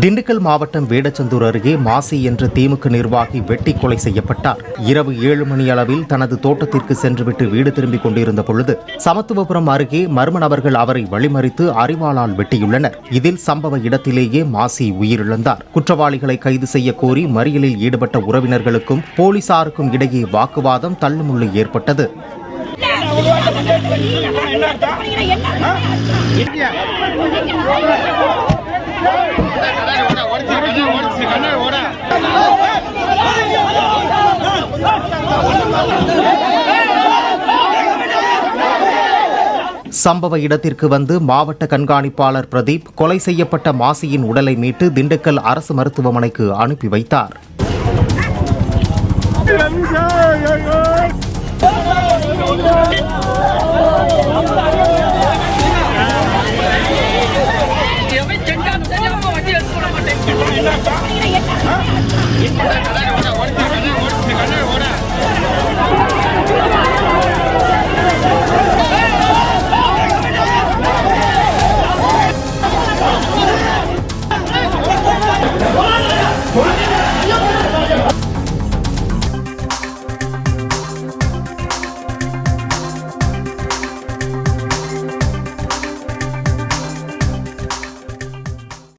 திண்டுக்கல் மாவட்டம் வேடச்சந்தூர் அருகே மாசி என்ற திமுக நிர்வாகி வெட்டி கொலை செய்யப்பட்டார். இரவு 7 மணி அளவில் தனது தோட்டத்திற்கு சென்றுவிட்டு வீடு திரும்பிக் கொண்டிருந்த பொழுது சமத்துவபுரம் அருகே மர்ம நபர்கள் அவரை வழிமறித்து அரிவாளால் வெட்டியுள்ளனர். இதில் சம்பவ இடத்திலேயே மாசி உயிரிழந்தார். குற்றவாளிகளை கைது செய்ய கோரி மறியலில் ஈடுபட்ட உறவினர்களுக்கும் போலீசாருக்கும் இடையே வாக்குவாதம் தள்ளுமுள்ளு ஏற்பட்டது. சம்பவ இடத்திற்கு வந்து மாவட்ட கண்காணிப்பாளர் பிரதீப் கொலை செய்யப்பட்ட மாசியின் உடலை மீட்டு திண்டுக்கல் அரசு மருத்துவமனைக்கு அனுப்பி வைத்தார். என்ன